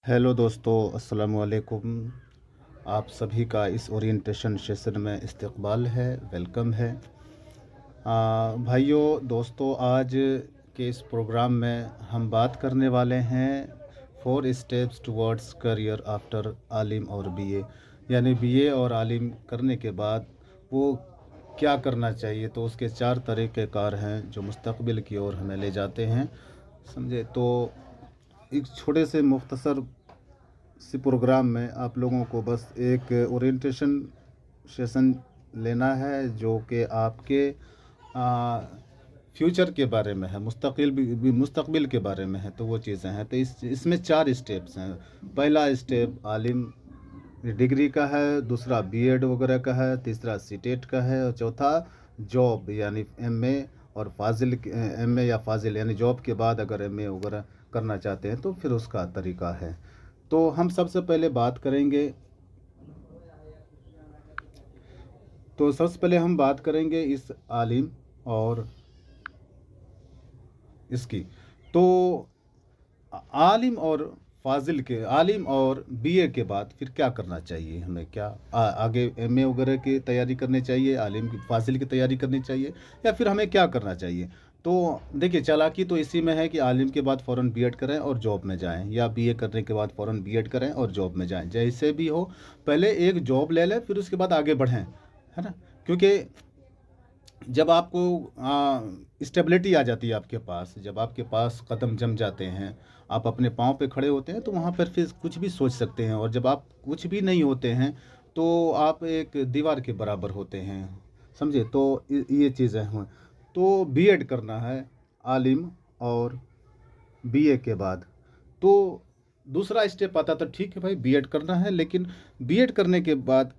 Hello दोस्तों, अस्सलाम वालेकुम। आप सभी का इस ओरिएंटेशन सेशन में इस्तकबाल है, वेलकम है। भाइयों दोस्तों, आज के इस प्रोग्राम में हम बात करने वाले हैं 4 स्टेप्स टुवर्ड्स करियर आफ्टर आलिम और बीए, यानी बीए और आलिम करने के बाद वो क्या करना चाहिए। तो उसके 4 तरीक़ेकार हैं जो मुस्तकबिल की ओर हमें ले जाते हैं, समझे। तो एक छोटे से मुख्तसर इसी प्रोग्राम में आप लोगों को बस एक ओरिएंटेशन सेशन लेना है जो कि आपके फ्यूचर के बारे में है, मुस्तकबिल के बारे में है। तो वो चीज़ें हैं। तो इसमें 4 स्टेप्स हैं। पहला स्टेप आलिम डिग्री का है, दूसरा बीएड वगैरह का है, तीसरा सीटेट का है, और चौथा जॉब यानी एमए और फाजिल, एमए या फाजिल यानी जॉब के बाद अगर एमए वगैरह करना चाहते हैं तो फिर उसका तरीका है। तो हम सबसे पहले बात करेंगे हम बात करेंगे इस आलिम और इसकी। तो आलिम और बीए के बाद फिर क्या करना चाहिए हमें, क्या आगे एमए वगैरह की तैयारी करनी चाहिए, आलिम की फाजिल की तैयारी करनी चाहिए, या फिर हमें क्या करना चाहिए। तो देखिए, चालाकी तो इसी में है कि आलिम के बाद फ़ौरन बीएड करें और जॉब में जाएं, या बीए करने के बाद फ़ौरन बीएड करें और जॉब में जाएं। जैसे भी हो, पहले एक जॉब ले लें, फिर उसके बाद आगे बढ़ें, है ना। क्योंकि जब आपको स्टेबिलिटी आ जाती है आपके पास, जब आपके पास कदम जम जाते हैं, आप अपने पाँव पे खड़े होते हैं, तो वहाँ पर फिर कुछ भी सोच सकते हैं। और जब आप कुछ भी नहीं होते हैं तो आप एक दीवार के बराबर होते हैं, समझे। तो ये चीज़ें हैं। तो बीएड करना है आलिम और बीए के बाद। तो दूसरा स्टेप आता, तो ठीक है भाई, बीएड करना है, लेकिन बीएड करने के बाद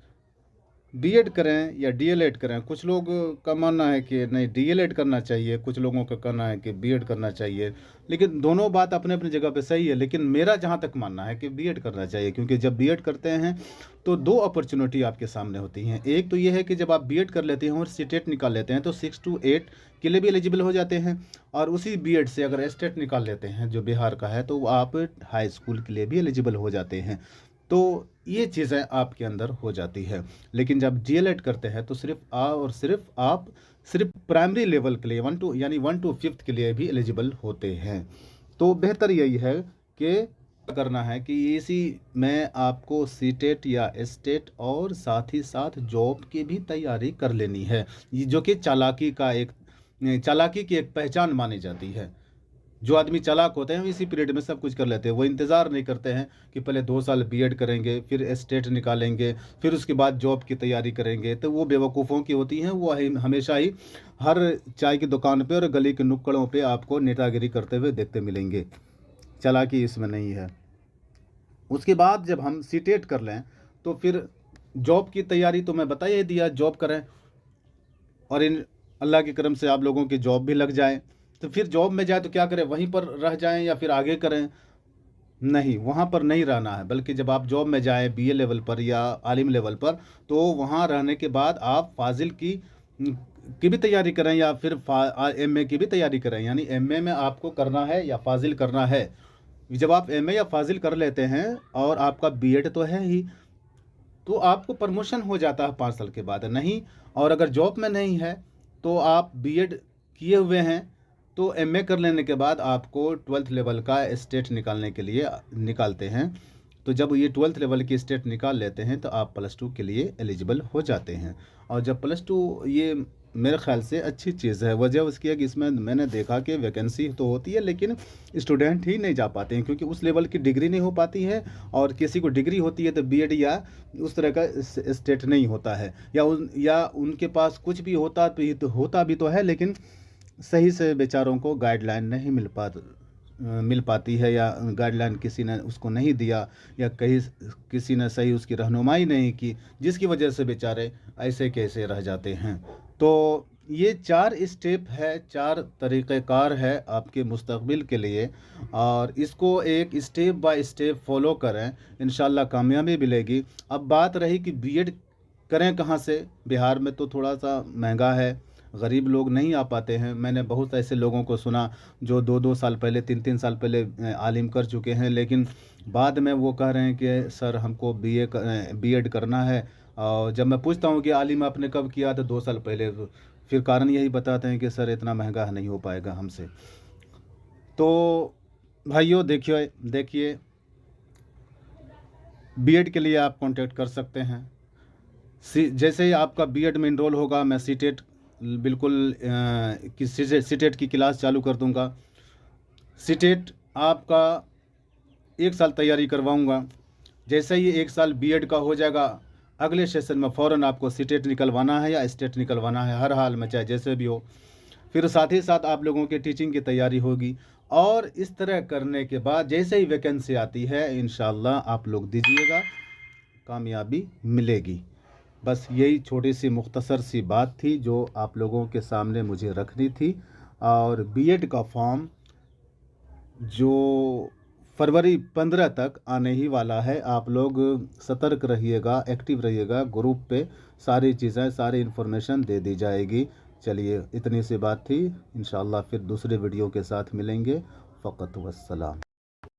बीएड करें या डीएलएड करें। कुछ लोग का मानना है कि नहीं, डीएलएड करना चाहिए, कुछ लोगों का कहना है कि बीएड करना चाहिए। लेकिन दोनों बात अपने अपनी जगह पे सही है, लेकिन मेरा जहाँ तक मानना है कि बीएड करना चाहिए। क्योंकि जब बीएड करते हैं तो 2 अपॉर्चुनिटी आपके सामने होती हैं। एक तो ये है कि जब आप बीएड कर लेते हैं और सीटेट निकाल लेते हैं तो 6 to 8 के लिए भी एलिजिबल हो जाते हैं। और उसी बीएड से अगर एस्टेट निकाल लेते हैं जो बिहार का है, तो आप हाई स्कूल के लिए भी एलिजिबल हो जाते हैं। तो ये चीज़ें आपके अंदर हो जाती है। लेकिन जब डीएलएड करते हैं तो सिर्फ प्राइमरी लेवल के लिए 1 to 5th के लिए भी एलिजिबल होते हैं। तो बेहतर यही है कि करना है कि इसी में आपको सीटेट या एस्टेट और साथ ही साथ जॉब की भी तैयारी कर लेनी है। ये जो कि चालाकी की एक पहचान मानी जाती है। जो आदमी चालाक होते हैं वो इसी पीरियड में सब कुछ कर लेते हैं। वो इंतज़ार नहीं करते हैं कि पहले 2 साल बीएड करेंगे, फिर एस्टेट निकालेंगे, फिर उसके बाद जॉब की तैयारी करेंगे। तो वो बेवकूफ़ों की होती हैं। वो हमेशा ही हर चाय की दुकान पे और गली के नुक्कड़ों पे आपको नेतागिरी करते हुए देखते मिलेंगे। चालाकी इसमें नहीं है। उसके बाद जब हम सीटेट कर लें तो फिर जॉब की तैयारी तो मैं बता ही दिया, जॉब करें और इन अल्लाह के करम से आप लोगों की जॉब भी लग जाए। तो फिर जॉब में जाए तो क्या करें, वहीं पर रह जाएं या फिर आगे करें। नहीं, वहाँ पर नहीं रहना है, बल्कि जब आप जॉब में जाएं बीए लेवल पर या आलिम लेवल पर, तो वहाँ रहने के बाद आप फाजिल की भी तैयारी करें, या फिर एमए की भी तैयारी करें। यानी एमए में आपको करना है या फाजिल करना है। जब आप एमए या फाजिल कर लेते हैं और आपका बीएड तो है ही, तो आपको प्रमोशन हो जाता है 5 साल के बाद। नहीं, और अगर जॉब में नहीं है तो आप बीएड किए हुए हैं तो एमए कर लेने के बाद आपको 12th लेवल का स्टेट निकालने के लिए निकालते हैं। तो जब ये 12th लेवल की स्टेट निकाल लेते हैं तो आप +2 के लिए एलिजिबल हो जाते हैं। और जब +2, ये मेरे ख्याल से अच्छी चीज़ है। वजह उसकी है कि इसमें मैंने देखा कि वैकेंसी तो होती है, लेकिन स्टूडेंट ही नहीं जा पाते हैं, क्योंकि उस लेवल की डिग्री नहीं हो पाती है। और किसी को डिग्री होती है तो बीएड या उस तरह का स्टेट नहीं होता है, या उनके पास कुछ भी होता भी तो है, लेकिन सही से बेचारों को गाइडलाइन नहीं मिल पाती है, या गाइडलाइन किसी ने उसको नहीं दिया, या कहीं किसी ने सही उसकी रहनुमाई नहीं की, जिसकी वजह से बेचारे ऐसे कैसे रह जाते हैं। तो ये 4 स्टेप है, 4 तरीक़ेकार है आपके मुस्तकबिल के लिए। और इसको एक स्टेप बाय स्टेप फॉलो करें, इंशाल्लाह कामयाबी मिलेगी। अब बात रही कि बीएड करें कहाँ से। बिहार में तो थोड़ा सा महंगा है, गरीब लोग नहीं आ पाते हैं। मैंने बहुत ऐसे लोगों को सुना जो 2-2 साल पहले, 3-3 साल पहले आलिम कर चुके हैं, लेकिन बाद में वो कह रहे हैं कि सर हमको बीएड करना है। और जब मैं पूछता हूँ कि आलिम आपने कब किया, तो 2 साल पहले। तो फिर कारण यही बताते हैं कि सर इतना महंगा नहीं हो पाएगा हमसे। तो भाइयों देखिए देखिए, बीएड के लिए आप कांटेक्ट कर सकते हैं। जैसे ही आपका बीएड में इनरोल होगा, मैं सीटेट बिल्कुल सीटेट की क्लास चालू कर दूंगा। सीटेट आपका 1 साल तैयारी करवाऊंगा। जैसे ही 1 साल बीएड का हो जाएगा, अगले सेशन में फ़ौरन आपको सीटेट निकलवाना है या स्टेट निकलवाना है, हर हाल में चाहे जैसे भी हो। फिर साथ ही साथ आप लोगों की टीचिंग की तैयारी होगी। और इस तरह करने के बाद जैसे ही वैकेंसी आती है, इंशाल्लाह आप लोग दीजिएगा, कामयाबी मिलेगी। बस यही छोटी सी मुख्तसर सी बात थी जो आप लोगों के सामने मुझे रखनी थी। और बीएड का फॉर्म जो फरवरी 15 तक आने ही वाला है, आप लोग सतर्क रहिएगा, एक्टिव रहिएगा। ग्रुप पे सारी चीज़ें, सारी इन्फॉर्मेशन दे दी जाएगी। चलिए, इतनी सी बात थी। इंशाल्लाह फिर दूसरे वीडियो के साथ मिलेंगे। फ़कत वस्सलाम।